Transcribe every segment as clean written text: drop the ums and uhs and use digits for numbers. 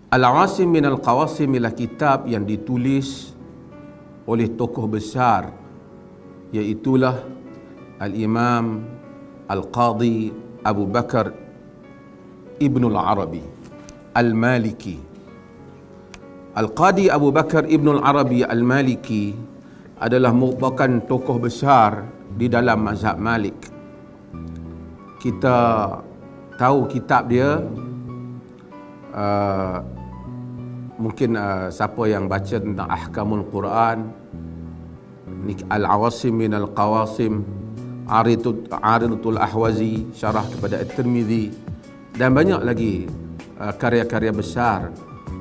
Al-Awasim min Al-Qawasim ialah kitab yang ditulis oleh tokoh besar, iaitulah Al-Imam Al-Qadhi Abu Bakar Ibnul Arabi Al-Maliki. Al-Qadhi Abu Bakar Ibnul Arabi Al-Maliki adalah merupakan tokoh besar di dalam mazhab Malik. Kita tahu kitab dia, mungkin siapa yang baca tentang Ahkamul Quran, Al-Awasim min Al-Qawasim, Aridatul Ahwazi, syarah kepada At-Tirmidzi, dan banyak lagi karya-karya besar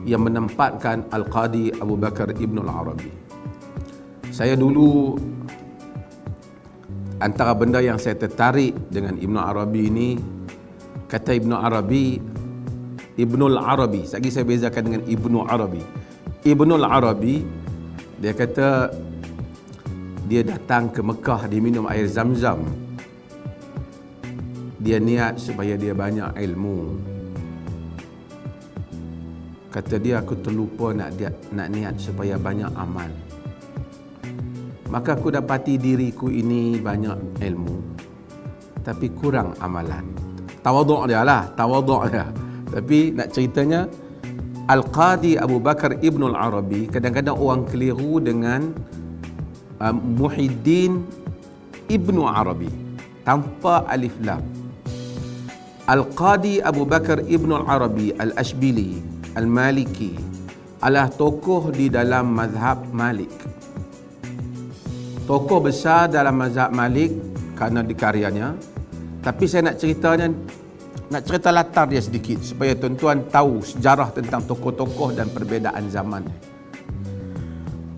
yang menempatkan Al-Qadhi Abu Bakar Ibnul Arabi. Saya dulu, antara benda yang saya tertarik dengan Ibnu Arabi ini, kata Ibnu Arabi, Ibnul Arabi, lagi saya bezakan dengan Ibnu Arabi. Ibnul Arabi, dia kata dia datang ke Mekah, dia minum air Zam-Zam. Dia niat supaya dia banyak ilmu. Kata dia, aku terlupa nak niat supaya banyak amal. Maka aku dapati diriku ini banyak ilmu, tapi kurang amalan. Tawaduk dia lah, tawaduk dia. Tapi nak ceritanya, Al-Qadhi Abu Bakar Ibnul Arabi, kadang-kadang orang keliru dengan Muhyiddin Ibnu Arabi tanpa alif lam. Al-Qadhi Abu Bakar Ibnul Arabi Al-Ashbili Al-Maliki adalah tokoh di dalam mazhab Malik. Tokoh besar dalam mazhab Malik kerana di karyanya. Tapi saya nak cerita latar dia sedikit supaya tuan-tuan tahu sejarah tentang tokoh-tokoh dan perbezaan zaman.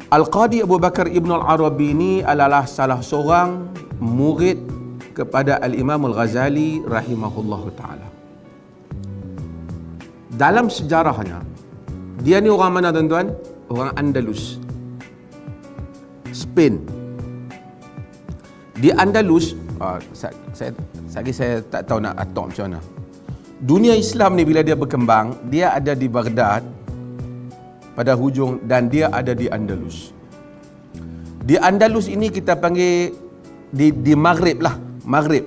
Al-Qadhi Abu Bakar Ibnul Arabi ini adalah salah seorang murid kepada Al-Imam Al-Ghazali rahimahullahu ta'ala. Dalam sejarahnya, dia ni orang mana tuan-tuan? Orang Andalus, Spain. Di Andalus, saya tak tahu nak atok macam mana. Dunia Islam ni bila dia berkembang, dia ada di Baghdad pada hujung, dan dia ada di Andalus. Di Andalus ini kita panggil di Maghrib lah. Maghrib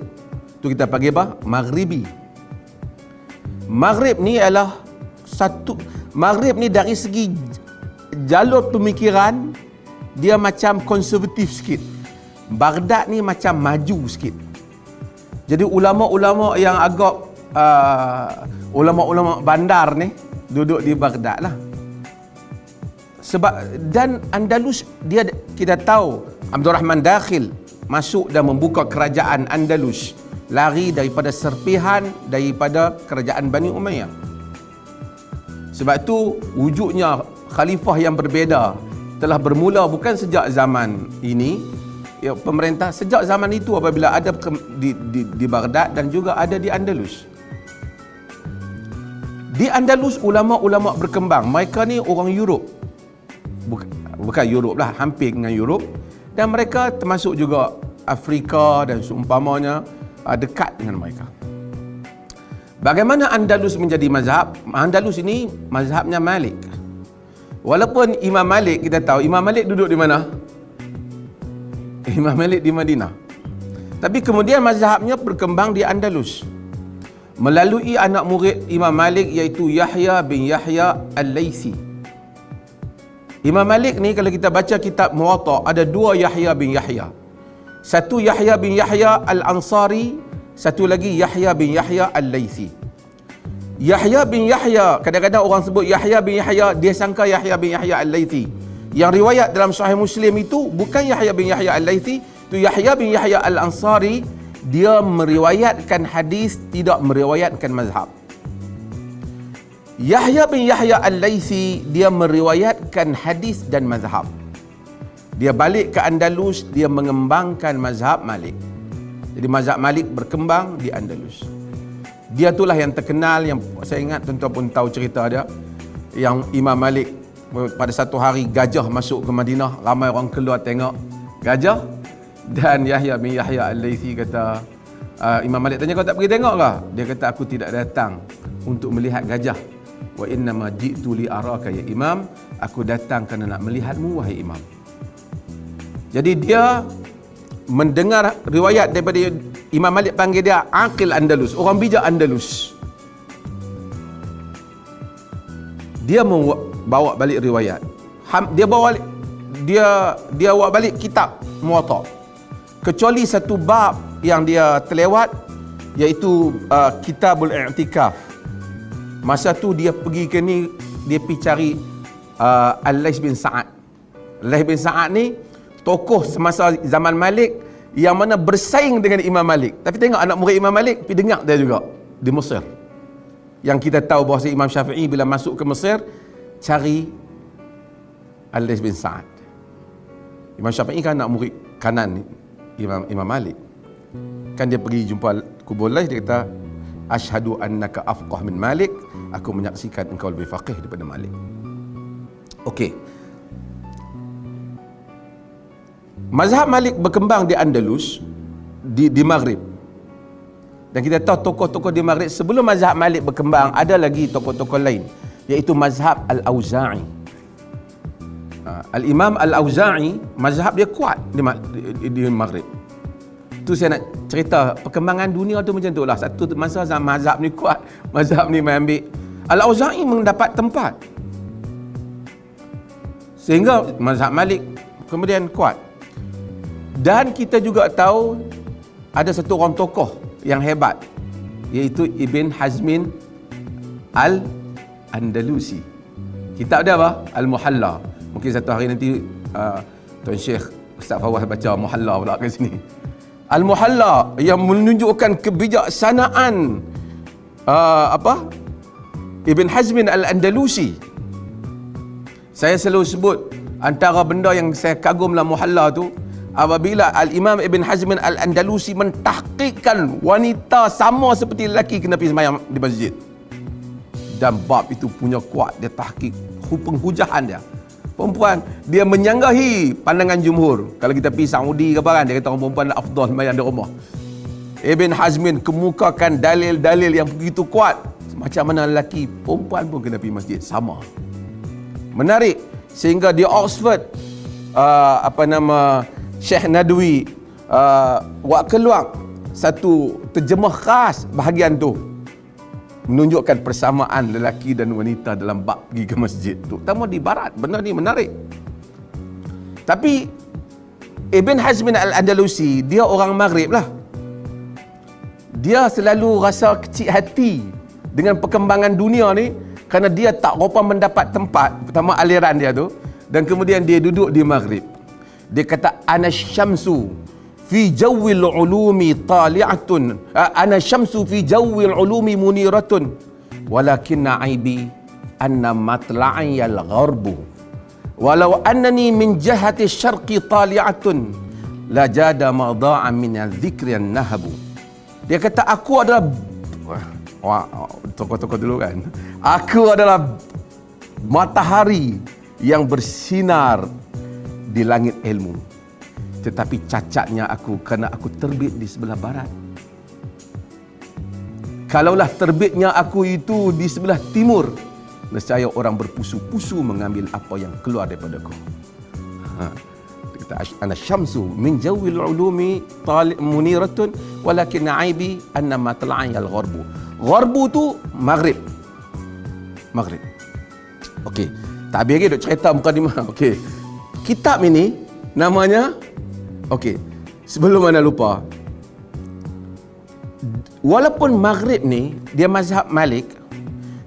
tu kita panggil apa? Maghribi. Maghrib ni adalah Maghrib ni dari segi jalur pemikiran dia macam konservatif sikit. Baghdad ni macam maju sikit. Jadi ulama-ulama yang agak ulama-ulama bandar ni duduk di Baghdad lah. Sebab dan Andalus, dia kita tahu Abdul Rahman Dakhil masuk dan membuka kerajaan Andalus, lari daripada serpihan daripada kerajaan Bani Umayyah. Sebab tu wujudnya khalifah yang berbeza telah bermula bukan sejak zaman ini, ya, pemerintah sejak zaman itu apabila ada di Baghdad dan juga ada di Andalus. Di Andalus ulama-ulama berkembang. Mereka ni orang Europe. Bukan Europe lah, hampir dengan Europe. Dan mereka termasuk juga Afrika dan seumpamanya, dekat dengan mereka. Bagaimana Andalus menjadi mazhab? Andalus ini mazhabnya Malik. Walaupun Imam Malik, kita tahu Imam Malik duduk di mana? Imam Malik di Madinah. Tapi kemudian mazhabnya berkembang di Andalus melalui anak murid Imam Malik, iaitu Yahya bin Yahya Al-Laythi. Imam Malik ni kalau kita baca kitab Muwatta, ada dua Yahya bin Yahya. Satu Yahya bin Yahya Al-Ansari, satu lagi Yahya bin Yahya Al-Laythi. Yahya bin Yahya, kadang-kadang orang sebut Yahya bin Yahya, dia sangka Yahya bin Yahya Al-Laythi. Yang riwayat dalam Sahih Muslim itu bukan Yahya bin Yahya Al-Laythi, itu Yahya bin Yahya Al-Ansari. Dia meriwayatkan hadis, tidak meriwayatkan mazhab. Yahya bin Yahya Al-Laythi, dia meriwayatkan hadis dan mazhab. Dia balik ke Andalus, dia mengembangkan mazhab Malik. Jadi mazhab Malik berkembang di Andalus. Dia itulah yang terkenal, yang saya ingat tuan-tuan pun tahu cerita dia, yang Imam Malik pada satu hari gajah masuk ke Madinah, ramai orang keluar tengok gajah, dan Yahya bin Yahya Al-Laythi kata, Imam Malik tanya, kau tak pergi tengok ke? Dia kata, aku tidak datang untuk melihat gajah, wa innama ji'tu li araka ya imam, aku datang kerana nak melihatmu wahai imam. Jadi dia mendengar riwayat daripada Imam Malik, panggil dia aqil Andalus, orang bijak Andalus. Dia membawa balik riwayat. Dia bawa balik, dia bawa balik kitab Muwatta. Kecuali satu bab yang dia terlewat, iaitu Kitabul I'tikaf. Masa tu dia pergi ke ni, dia pergi cari Al-Laits bin Sa'ad. Al-Laits bin Sa'ad ni tokoh semasa zaman Malik yang mana bersaing dengan Imam Malik. Tapi tengok anak murid Imam Malik pergi dengar dia juga di Mesir. Yang kita tahu bahawa Imam Syafi'i bila masuk ke Mesir cari Al-Laits bin Sa'ad. Imam Syafi'i kan anak murid kanan Imam Malik. Kan dia pergi jumpa kubur Laits, dia kata, asyhadu annaka afqah min Malik, aku menyaksikan engkau lebih faqih daripada Malik. Okey. Mazhab Malik berkembang di Andalus, di Maghrib. Dan kita tahu tokoh-tokoh di Maghrib sebelum mazhab Malik berkembang, ada lagi tokoh-tokoh lain, iaitu mazhab Al-Auza'i. Al-Imam Al-Auza'i, mazhab dia kuat di Maghrib. Tu saya nak cerita perkembangan dunia tu macam tu lah. Satu masa mazhab ni kuat, mazhab ni mengambil. Al-Auza'i mendapat tempat, sehingga mazhab Malik kemudian kuat. Dan kita juga tahu ada satu orang tokoh yang hebat, iaitu Ibn Hazmin Al-Andalusi. Kitab dia apa? Al-Muhalla. Mungkin satu hari nanti Tuan Syekh Ustaz Fawaz baca Muhalla pula kat sini. Al-Muhalla yang menunjukkan kebijaksanaan Ibn Hazmin Al-Andalusi. Saya selalu sebut antara benda yang saya kagum dalam Muhalla tu, apabila Al-Imam Ibn Hazmin Al-Andalusi mentahqiqkan wanita sama seperti lelaki kena pergi sembahyang di masjid. Dan bab itu punya kuat, dia tahqiq penghujahan dia. Perempuan, dia menyanggahi pandangan jumhur. Kalau kita pergi Saudi ke apa kan, dia kata orang perempuan afdal sembahyang di rumah. Ibn Hazmin kemukakan dalil-dalil yang begitu kuat. Macam mana lelaki, perempuan pun kena pergi masjid, sama. Menarik. Sehingga di Oxford, Syekh Nadwi buat keluar satu terjemah khas bahagian tu, menunjukkan persamaan lelaki dan wanita dalam bab pergi ke masjid, terutama di barat. Benda ni menarik. Tapi Ibn Hazmin Al-Andalusi, dia orang Maghrib lah. Dia selalu rasa kecil hati dengan perkembangan dunia ni, kerana dia tak berapa mendapat tempat, pertama aliran dia tu, dan kemudian dia duduk di Maghrib. Dia kata, ana syamsu fi jawil ulumi tali'atun, ana syamsu fi jawil ulumi muniratun, walakinna aibi anna matla'i al-gharbu, walau annani min jahati syarqi tali'atun la jada mada'a min al-dhikri an-nahabu. Dia kata, aku adalah tokoh-tokoh dulu kan, aku adalah matahari yang bersinar di langit ilmu, tetapi cacatnya aku kerana aku terbit di sebelah barat. Kalaulah terbitnya aku itu di sebelah timur, nescaya orang berpusu-pusu mengambil apa yang keluar daripada aku. Kata ana syamsu min jawil ulumi muniratun walakin aibi anna matla'i al-gharbu. Gharbu tu Maghrib. Maghrib. Okey, tak habis lagi duk cerita mukadimah. Okey. Kitab ini namanya, okey, sebelum anda lupa, walaupun Maghrib ni dia mazhab Malik,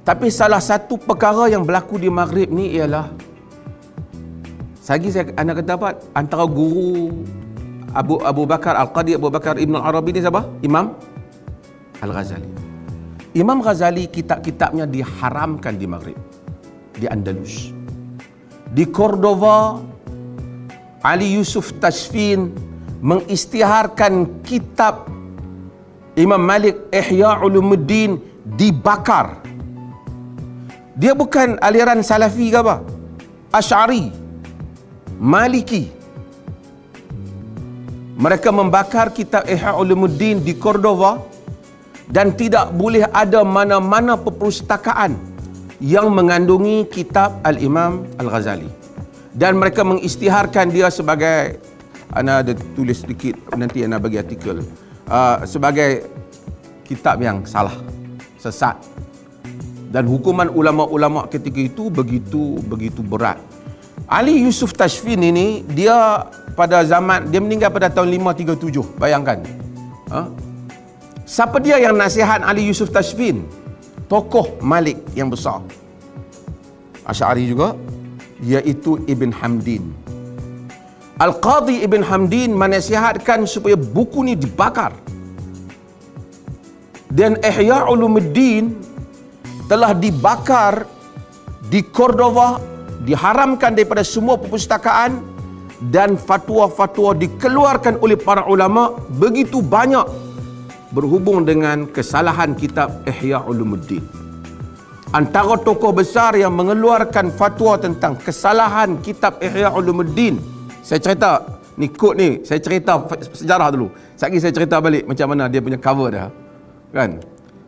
tapi salah satu perkara yang berlaku di Maghrib ni ialah, anda kata apa, antara guru Abu Bakar Al-Qadi, Abu Bakar Ibn Arabi ni siapa? Imam Al-Ghazali. Imam Ghazali kitab-kitabnya diharamkan di Maghrib, di Andalus. Di Cordova, Ali Yusuf Tashfin mengisytiharkan kitab Imam Malik Ihya Ulumuddin dibakar. Dia bukan aliran Salafi ke apa? Asy'ari, Maliki. Mereka membakar kitab Ihya Ulumuddin di Cordova, dan tidak boleh ada mana-mana perpustakaan yang mengandungi kitab Al-Imam Al-Ghazali. Dan mereka mengisytiharkan dia sebagai, ana ada tulis sedikit, nanti ana bagi artikel, sebagai kitab yang salah, sesat. Dan hukuman ulama-ulama ketika itu begitu berat. Ali Yusuf Tashfin ini, dia pada zaman, dia meninggal pada tahun 537, bayangkan. Siapa dia yang nasihat Ali Yusuf Tashfin? Tokoh Malik yang besar, Asy'ari juga, iaitu Ibn Hamdin. Al-Qadhi Ibn Hamdin menasihatkan supaya buku ni dibakar. Dan Ihya Ulumuddin telah dibakar di Cordova, diharamkan daripada semua perpustakaan, dan fatwa-fatwa dikeluarkan oleh para ulama begitu banyak berhubung dengan kesalahan kitab Ihya Ulumuddin. Antara tokoh besar yang mengeluarkan fatwa tentang kesalahan kitab Ihya Ulumuddin, saya cerita, ni kod ni, saya cerita sejarah dulu. Sekali saya cerita balik macam mana dia punya cover dah. Kan?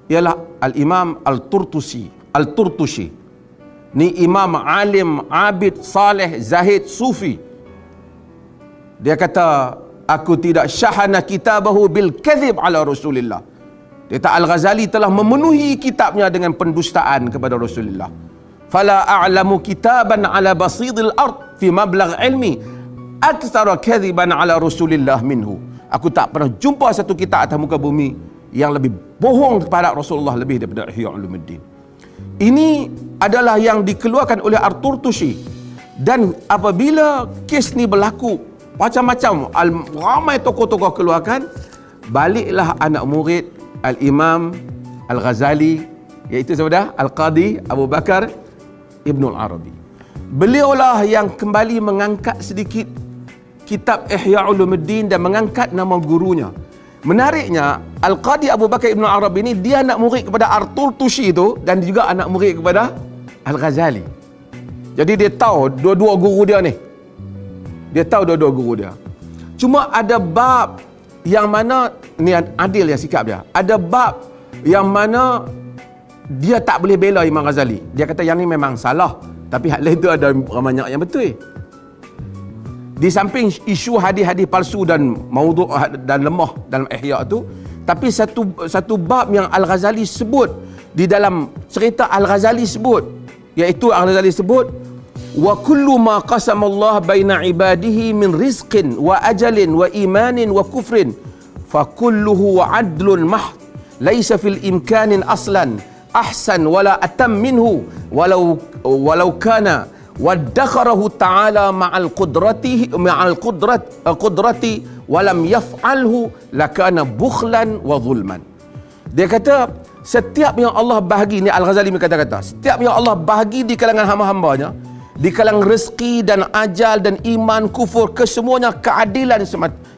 Ialah Al-Imam Al-Turtushi. Ni imam alim, abid, saleh, zahid, sufi. Dia kata, aku tidak syahana kitabahu bil kadhib ala Rasulillah. Dia kata Al-Ghazali telah memenuhi kitabnya dengan pendustaan kepada Rasulullah. Fala a'lamu kitaban ala basidil ard fi mablagh ilmi aktsara kadhiban ala Rasulillah minhu. Aku tak pernah jumpa satu kitab atas muka bumi yang lebih bohong kepada Rasulullah lebih daripada Ihya Ulumuddin. Ini adalah yang dikeluarkan oleh At-Turtushi. Dan apabila kes ni berlaku, macam-macam ramai tokoh-tokoh keluarkan, baliklah anak murid Al-Imam Al-Ghazali, iaitu siapa? Al-Qadhi Abu Bakar Ibn Al-Arabi. Beliaulah yang kembali mengangkat sedikit kitab Ihya Ulumuddin dan mengangkat nama gurunya. Menariknya, Al-Qadhi Abu Bakar Ibn Al-Arabi ini, dia anak murid kepada At-Turtushi itu, dan juga anak murid kepada Al-Ghazali. Jadi dia tahu dua-dua guru dia ni. Dia tahu dua-dua guru dia. Cuma ada bab yang mana, ni adil ya sikap dia, ada bab yang mana dia tak boleh bela Imam Ghazali. Dia kata yang ni memang salah, tapi hal lain tu ada banyak yang betul. Di samping isu hadis-hadis palsu dan maudhu' dan lemah dalam Ihya tu, tapi satu bab yang Al-Ghazali sebut di dalam cerita Al-Ghazali sebut, iaitu Al-Ghazali sebut, wa kullu ma qasama Allah baina ibadihi min rizqin wa ajalin wa imanin wa kufrin fa kulluhu adlun mahd laisa fil imkanin aslan ahsan wala atam minhu walau kana wadakharahu ta'ala ma'al qudrati walam yaf'alhu lakana bukhlan wa zulman. Dia kata setiap yang Allah bahagi, ni Al-Ghazali kata-kata, setiap yang Allah bahagi di kalangan hamba-hambanya, di kalangan rezeki dan ajal dan iman, kufur, kesemuanya keadilan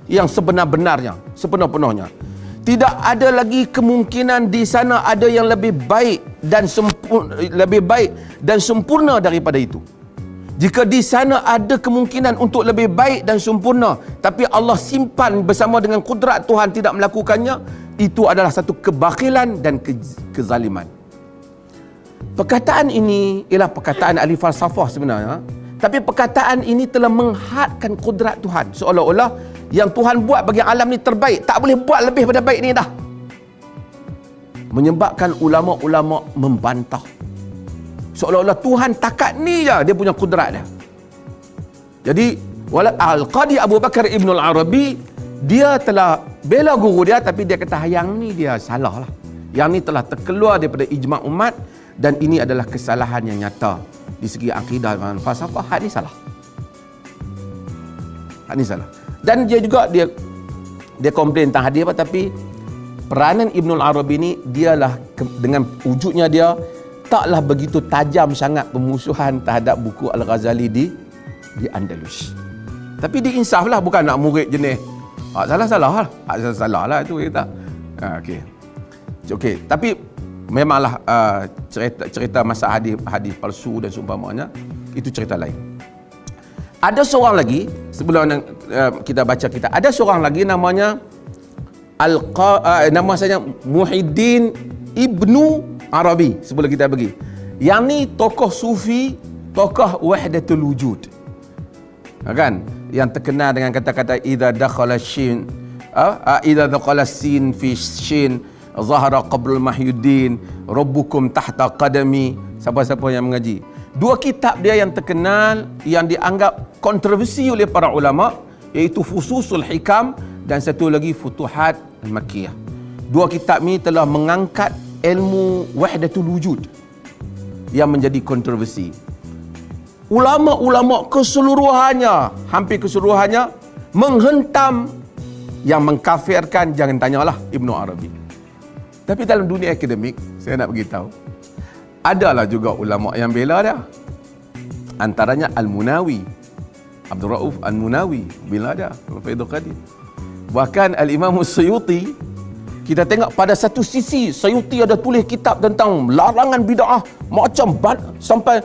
yang sebenar-benarnya, sepenuh-penuhnya. Tidak ada lagi kemungkinan di sana ada yang lebih baik dan sempurna daripada itu. Jika di sana ada kemungkinan untuk lebih baik dan sempurna, tapi Allah simpan bersama dengan kudrat Tuhan tidak melakukannya, itu adalah satu kebakilan dan kezaliman. Perkataan ini ialah perkataan ahli falsafah sebenarnya, tapi perkataan ini telah menghadkan kudrat Tuhan, seolah-olah yang Tuhan buat bagi alam ni terbaik, tak boleh buat lebih pada baik ni dah. Menyebabkan ulama-ulama membantah, seolah-olah Tuhan takat ni je dia punya kudrat dia. Jadi Al-Qadhi Abu Bakar Ibn Al-Arabi, dia telah bela guru dia, tapi dia kata yang ni dia salah lah, yang ni telah terkeluar daripada ijma' umat, dan ini adalah kesalahan yang nyata di segi akidah dan falsafah. Hak ni salah, hak ni salah. Dan dia juga dia komplain tentang hadis apa, tapi peranan Ibn Al-Arabi ni, dialah dengan wujudnya dia taklah begitu tajam sangat pemusuhan terhadap buku Al-Ghazali di Andalus. Tapi diinsaf lah, bukan nak murid jenis salah-salah lah. Salah lah itu kita. Okey. Tapi memanglah cerita masa hadis palsu dan seumpamanya, itu cerita lain. Ada seorang lagi, sebelum kita baca kita, ada seorang lagi namanya nama saya Muhyiddin Ibnu Arabi, sebelum kita pergi. Yang ni tokoh sufi, tokoh wahdatul wujud. Kan? Yang terkenal dengan kata-kata idza dakhala shin idza dakhala sin fi shin zahara qabl mahyuddin rabbukum tahta qadami. Siapa-siapa yang mengaji. Dua kitab dia yang terkenal, yang dianggap kontroversi oleh para ulama, iaitu Fususul Hikam dan satu lagi Futuhat Al-Makkiyah. Dua kitab ni telah mengangkat ilmu wahdatul wujud yang menjadi kontroversi. Ulama-ulama keseluruhannya, hampir keseluruhannya menghentam, yang mengkafirkan jangan tanyalah Ibnu Arabi. Tapi dalam dunia akademik, saya nak beritahu, adalah juga ulama yang bela dia. Antaranya Al-Munawi, Abdul Rauf Al-Munawi bela dia, Faidul Qadir. Bahkan Al-Imam Suyuti, kita tengok pada satu sisi Suyuti ada tulis kitab tentang larangan bid'ah macam sampai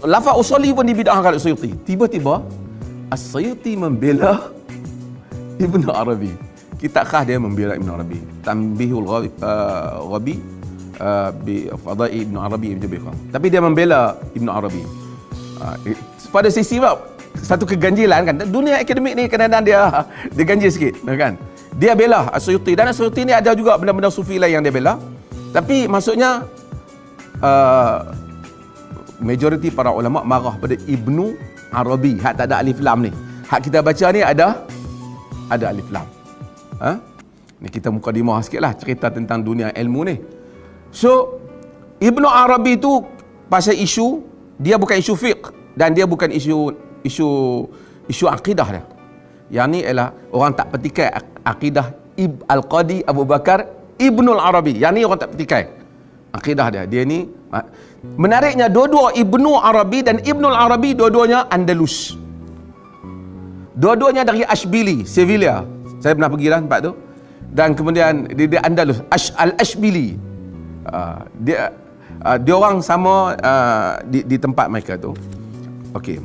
lafaz usuli pun dibid'ahkan oleh Suyuti. Tiba-tiba As-Suyuti membela Ibnu Arabi. Kitab khas dia membela Ibnu Arabi, Tanbihul Ghabi bi Fadai Ibnu Arabi Ibn Jabiqah. Tapi dia membela Ibnu Arabi. Pada sisi satu keganjilan kan, dunia akademik ni kadang-kadang dia ganjil sikit kan. Dia bela As-Suyuti, dan As-Suyuti ni ada juga benda-benda sufi lain yang dia bela. Tapi maksudnya majoriti para ulama marah pada Ibnu Arabi, hak tak ada alif lam ni. Hak kita baca ni ada alif lam. Ni kita mukadimah sikitlah cerita tentang dunia ilmu ni. So, Ibnu Arabi tu pasal isu, dia bukan isu fiqh dan dia bukan isu akidah dia. Yang ni ialah orang tak petikai akidah Al-Qadi Abu Bakar Ibnul Arabi. Yang ni orang tak petikai akidah dia. Dia ni menariknya, dua-dua Ibnu Arabi dan Ibnul Arabi dua-duanya Andalus. Dua-duanya dari Ashbili, Sevilla. Saya pernah pergi lah tempat tu. Dan kemudian di Andalus, Al-Ashbili. Dia orang sama di tempat mereka tu. Okey.